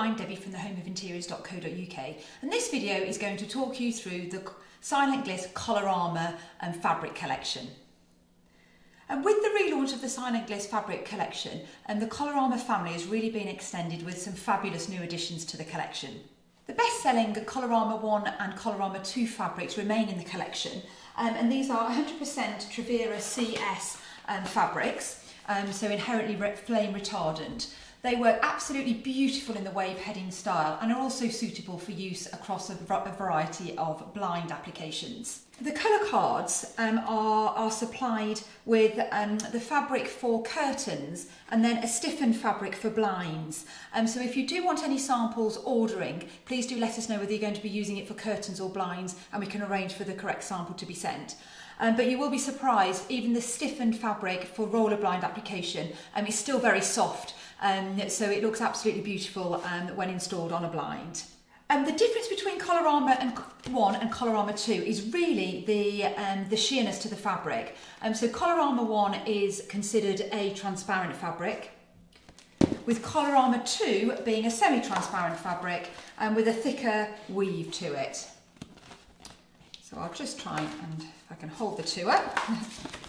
I'm Debbie from thehomeofinteriors.co.uk, and this video is going to talk you through the Silent Gliss Colorama fabric collection. And with the relaunch of the Silent Gliss fabric collection, the Colorama family has really been extended with some fabulous new additions to the collection. The best-selling Colorama 1 and Colorama 2 fabrics remain in the collection, and these are 100% Trevira CS fabrics, so inherently flame retardant. They work absolutely beautiful in the wave heading style and are also suitable for use across a variety of blind applications. The colour cards are supplied with the fabric for curtains and then a stiffened fabric for blinds. So if you do want any samples ordering, please do let us know whether you're going to be using it for curtains or blinds, and we can arrange for the correct sample to be sent. But you will be surprised, even the stiffened fabric for roller blind application is still very soft, so it looks absolutely beautiful when installed on a blind. The difference between Colorama 1 and Colorama 2 is really the sheerness to the fabric. So Colorama 1 is considered a transparent fabric, with Colorama 2 being a semi-transparent fabric and with a thicker weave to it. So I'll just try and, if I can hold the two up,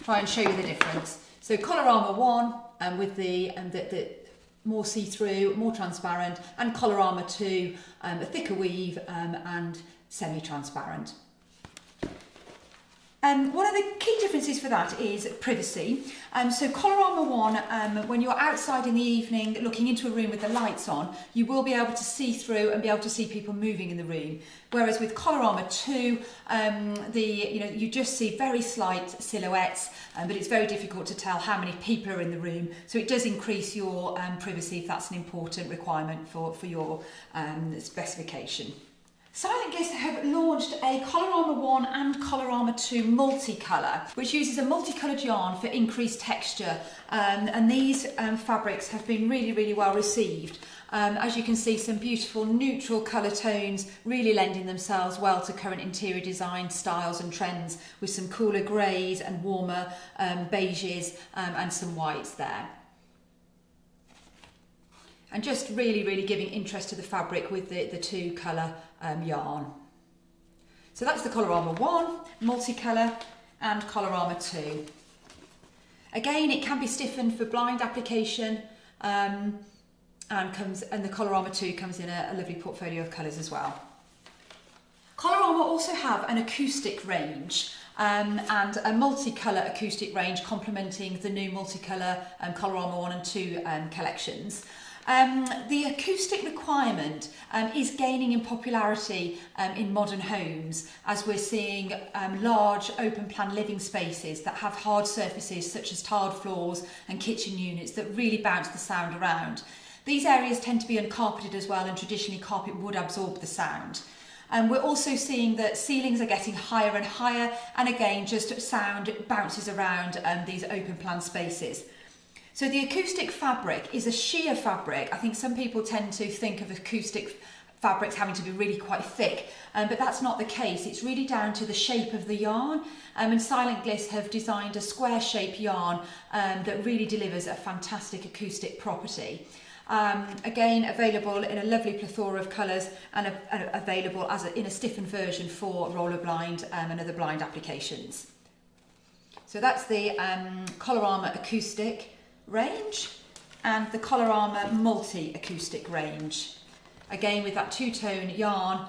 try and show you the difference. So Colorama 1 with the more see-through, more transparent, and Colorama 2, a thicker weave and semi-transparent. One of the key differences for that is privacy. So Colorama 1, when you're outside in the evening looking into a room with the lights on, you will be able to see through and be able to see people moving in the room. Whereas with Colorama 2, you just see very slight silhouettes, but it's very difficult to tell how many people are in the room. So it does increase your privacy if that's an important requirement for your specification. Silent Gliss have launched a Colorama 1 and Colorama 2 multicolour, which uses a multicoloured yarn for increased texture, and these fabrics have been really well received. As you can see, some beautiful neutral colour tones really lending themselves well to current interior design styles and trends, with some cooler greys and warmer beiges and some whites there. And just really giving interest to the fabric with the two colour yarn. So that's the Colorama 1, multicolour, and Colorama 2. Again, it can be stiffened for blind application, and the Colorama 2 comes in a lovely portfolio of colours as well. Colorama also have an acoustic range, and a multicolour acoustic range complementing the new multicolour Colorama 1 and 2 collections. The acoustic requirement is gaining in popularity in modern homes, as we're seeing large open plan living spaces that have hard surfaces such as tiled floors and kitchen units that really bounce the sound around. These areas tend to be uncarpeted as well, and traditionally carpet would absorb the sound. We're also seeing that ceilings are getting higher and higher, and again just sound bounces around these open plan spaces. So the acoustic fabric is a sheer fabric. I think some people tend to think of acoustic fabrics having to be really quite thick, but that's not the case. It's really down to the shape of the yarn, and Silent Gliss have designed a square shape yarn that really delivers a fantastic acoustic property. Again, available in a lovely plethora of colours, and available in a stiffened version for roller blind and other blind applications. So that's the Colorama acoustic range and the Colorama multi-acoustic range. Again, with that two-tone yarn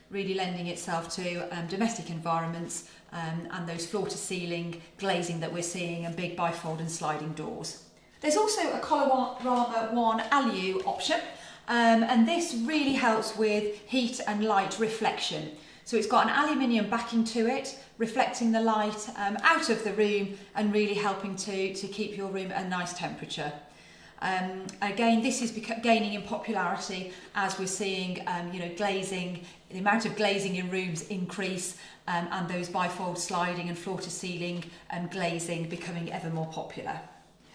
really lending itself to domestic environments and those floor-to-ceiling glazing that we're seeing, and big bifold and sliding doors. There's also a Colorama 1 Alu option, and this really helps with heat and light reflection. So it's got an aluminium backing to it, reflecting the light out of the room and really helping to keep your room at a nice temperature. Again, this is gaining in popularity as we're seeing glazing, the amount of glazing in rooms increase, and those bifold sliding and floor-to-ceiling glazing becoming ever more popular.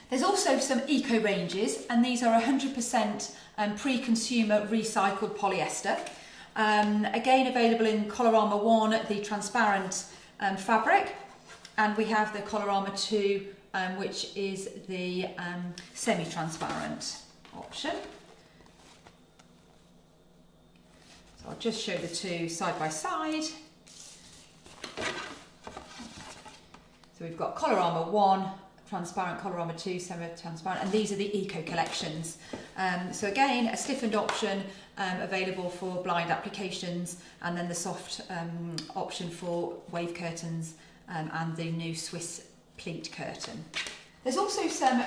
There's also some eco ranges, and these are 100% pre-consumer recycled polyester. Again, available in Colorama 1, the transparent fabric, and we have the Colorama 2, which is the semi-transparent option. So I'll just show the two side by side. So we've got Colorama 1, transparent, Colorama 2, semi-transparent, and these are the Eco collections. So again, a stiffened option available for blind applications, and then the soft option for wave curtains and the new Swiss pleat curtain. There's also some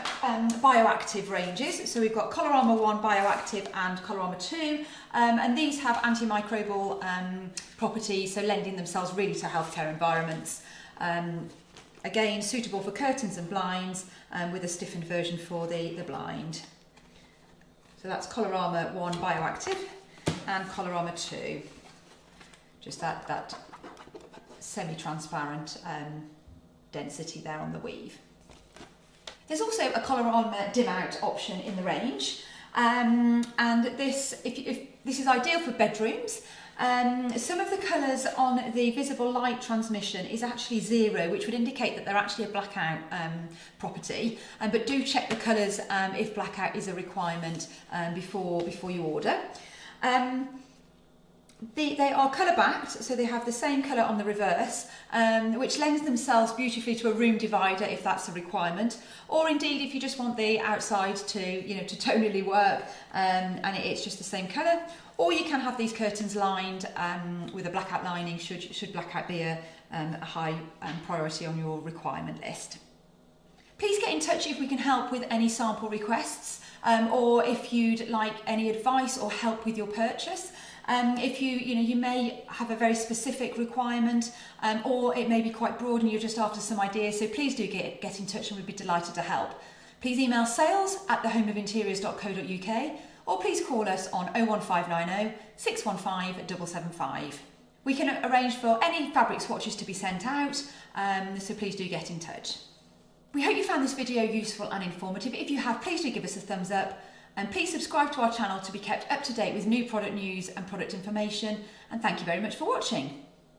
bioactive ranges. So we've got Colorama 1 Bioactive and Colorama 2, and these have antimicrobial properties, so lending themselves really to healthcare environments. Again, suitable for curtains and blinds, with a stiffened version for the blind. So that's Colorama 1 Bioactive and Colorama 2. Just that semi-transparent density there on the weave. There's also a Colorama dim out option in the range, and this, if this is ideal for bedrooms. Some of the colours on the visible light transmission is actually 0, which would indicate that they're actually a blackout property, but do check the colours if blackout is a requirement before you order. They are colour backed, so they have the same colour on the reverse, which lends themselves beautifully to a room divider if that's a requirement, or indeed if you just want the outside to tonally work, and it's just the same colour. Or you can have these curtains lined with a blackout lining should blackout be a high priority on your requirement list. Please get in touch if we can help with any sample requests, or if you'd like any advice or help with your purchase. If you may have a very specific requirement, or it may be quite broad and you're just after some ideas, so please do get in touch and we'd be delighted to help. Please email sales@thehomeofinteriors.co.uk, or please call us on 01590 615 775. We can arrange for any fabric swatches to be sent out, so please do get in touch. We hope you found this video useful and informative. If you have, please do give us a thumbs up, and please subscribe to our channel to be kept up to date with new product news and product information, and thank you very much for watching.